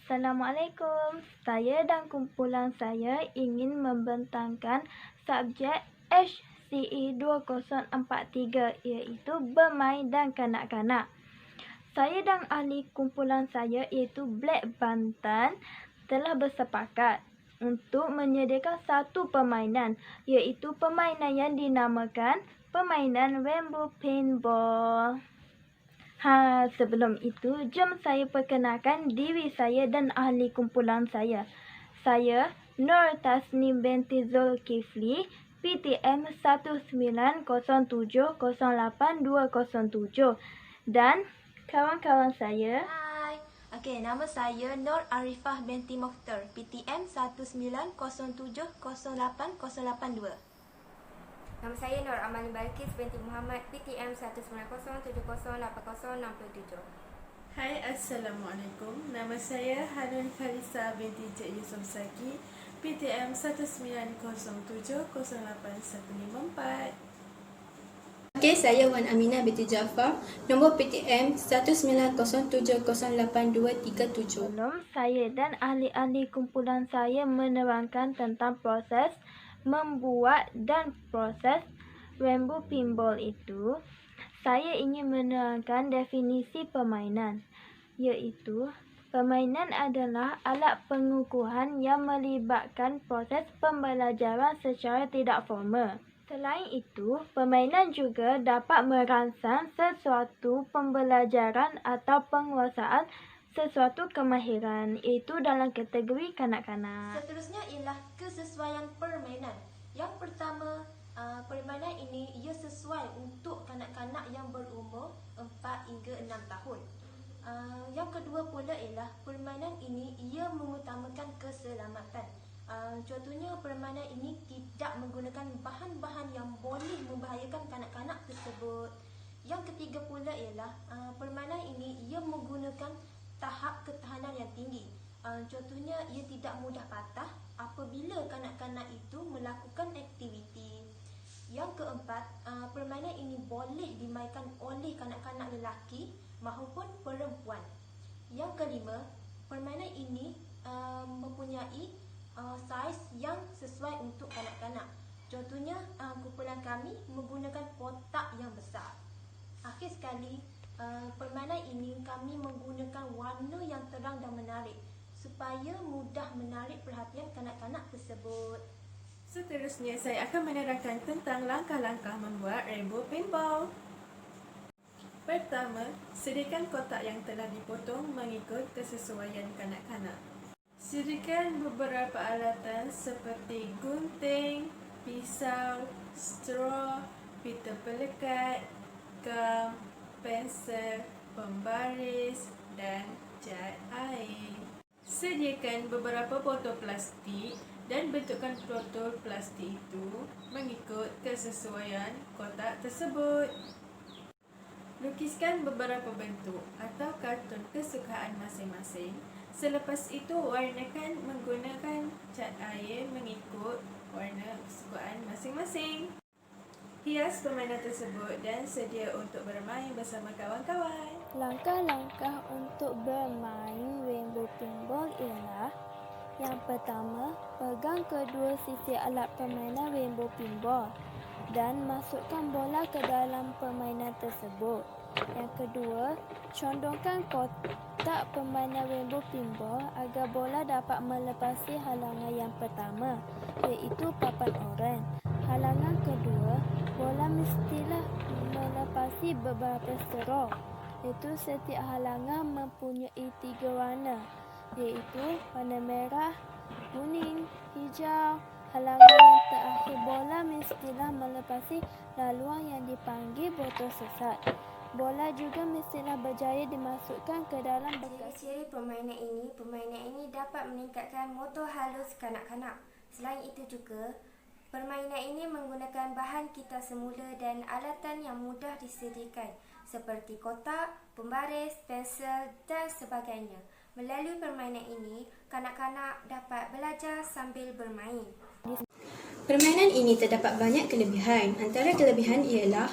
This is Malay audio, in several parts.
Assalamualaikum. Saya dan kumpulan saya ingin membentangkan subjek HCE 2043 iaitu bermain dan kanak-kanak. Saya dan ahli kumpulan saya iaitu Black Bantan telah bersepakat untuk menyediakan satu permainan iaitu permainan yang dinamakan permainan Rainbow Paintball. Sebelum itu, jom saya perkenalkan diri saya dan ahli kumpulan saya. Saya Nur Tasnim binti Zulkifli, PTM 19070827 dan kawan-kawan saya. Hai. Okey, nama saya Nur Arifah binti Mokhtar, PTM 1907080882. Nama saya Nur Amani Balkis binti Muhammad, PTM 1970808067. Hai, Assalamualaikum. Nama saya Hanun Khalisa binti Cik Yusof Saki, PTM 1907081554. Okey, saya Wan Aminah binti Jaafar, nombor PTM 1907082337. Sebelum saya dan ahli-ahli kumpulan saya menerangkan tentang proses membuat dan proses Rainbow Paintball itu, saya ingin menerangkan definisi permainan, iaitu permainan adalah alat pengukuhan yang melibatkan proses pembelajaran secara tidak formal. Selain itu, permainan juga dapat merangsang sesuatu pembelajaran atau penguasaan sesuatu kemahiran, iaitu dalam kategori kanak-kanak. Seterusnya ialah kesesuaian permainan. Yang pertama, permainan ini ia sesuai untuk kanak-kanak yang berumur 4 hingga 6 tahun. Yang kedua pula ialah permainan ini ia mengutamakan keselamatan. Contohnya, permainan ini tidak menggunakan bahan-bahan yang boleh membahayakan kanak-kanak tersebut. Yang ketiga pula ialah permainan ini ia menggunakan tahap ketahanan yang tinggi. Contohnya, ia tidak mudah patah apabila kanak-kanak itu melakukan aktiviti. Yang keempat, permainan ini boleh dimainkan oleh kanak-kanak lelaki maupun perempuan. Yang kelima, permainan ini mempunyai saiz yang sesuai untuk kanak-kanak. Contohnya, kumpulan kami menggunakan kotak yang besar. Akhir sekali, permainan ini kami menggunakan warna yang terang dan menarik supaya mudah menarik perhatian kanak-kanak tersebut. Seterusnya, saya akan menerangkan tentang langkah-langkah membuat Rainbow Paintball. Pertama, sediakan kotak yang telah dipotong mengikut kesesuaian kanak-kanak. Sediakan beberapa alatan seperti gunting, pisau, straw, pita pelekat, gam, pensel, pembaris dan cat air. Sediakan beberapa botol plastik dan bentukkan botol plastik itu mengikut kesesuaian kotak tersebut. Lukiskan beberapa bentuk atau kartun kesukaan masing-masing. Selepas itu, warnakan menggunakan cat air mengikut warna kesukaan masing-masing. Hias permainan tersebut dan sedia untuk bermain bersama kawan-kawan. Langkah-langkah untuk bermain Rainbow Paintball ialah: yang pertama, pegang kedua sisi alat permainan Rainbow Paintball dan masukkan bola ke dalam permainan tersebut. Yang kedua, condongkan kotak permainan Rainbow Paintball agar bola dapat melepasi halangan yang pertama, iaitu papan oranye. Halangan kedua, bola mestilah melepasi beberapa strok, iaitu setiap halangan mempunyai 3 warna, iaitu warna merah, kuning, hijau. Halangan yang terakhir, bola mestilah melepasi laluan yang dipanggil botol sesat. Bola juga mestilah berjaya dimasukkan ke dalam bekas. Ciri-ciri permainan ini dapat meningkatkan motor halus kanak-kanak. Selain itu juga, permainan ini menggunakan bahan kita semula dan alatan yang mudah disediakan seperti kotak, pembaris, pensel dan sebagainya. Melalui permainan ini, kanak-kanak dapat belajar sambil bermain. Permainan ini terdapat banyak kelebihan. Antara kelebihan ialah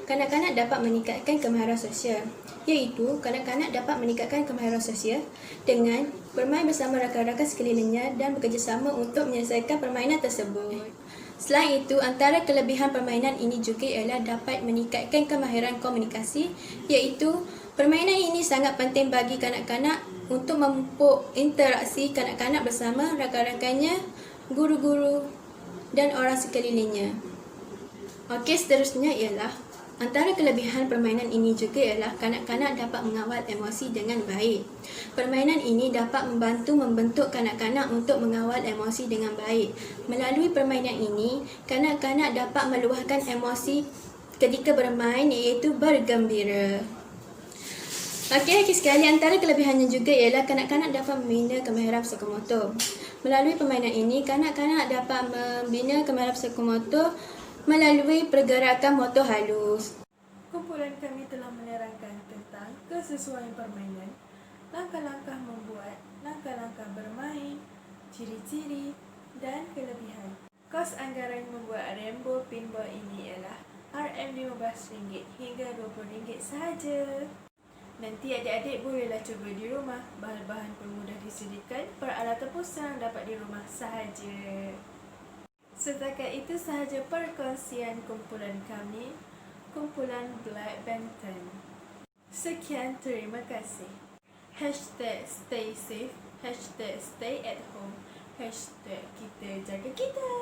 kanak-kanak dapat meningkatkan kemahiran sosial, iaitu kanak-kanak dapat meningkatkan kemahiran sosial dengan bermain bersama rakan-rakan sekelilingnya dan bekerjasama untuk menyelesaikan permainan tersebut. Selain itu, antara kelebihan permainan ini juga ialah dapat meningkatkan kemahiran komunikasi, iaitu permainan ini sangat penting bagi kanak-kanak untuk memupuk interaksi kanak-kanak bersama rakan-rakannya, guru-guru dan orang sekelilingnya. Okey, seterusnya ialah antara kelebihan permainan ini juga ialah kanak-kanak dapat mengawal emosi dengan baik. Permainan ini dapat membantu membentuk kanak-kanak untuk mengawal emosi dengan baik. Melalui permainan ini, kanak-kanak dapat meluahkan emosi ketika bermain, iaitu bergembira. Okey sekali, antara kelebihannya juga ialah kanak-kanak dapat membina kemahiran psikomotor. Melalui permainan ini, kanak-kanak dapat membina kemahiran psikomotor melalui pergerakan motor halus. Kumpulan kami telah menerangkan tentang kesesuaian permainan, langkah-langkah membuat, langkah-langkah bermain, ciri-ciri dan kelebihan. Kos anggaran membuat Rainbow Pinball ini ialah RM15 hingga RM20 sahaja. Nanti adik-adik bolehlah cuba di rumah. Bahan-bahan pun mudah disediakan, peralatan pun senang dapat di rumah sahaja. Setakat itu sahaja perkongsian kumpulan kami, kumpulan Black Benteng. Sekian, terima kasih. #stay safe, #stay at home, #kita jaga kita.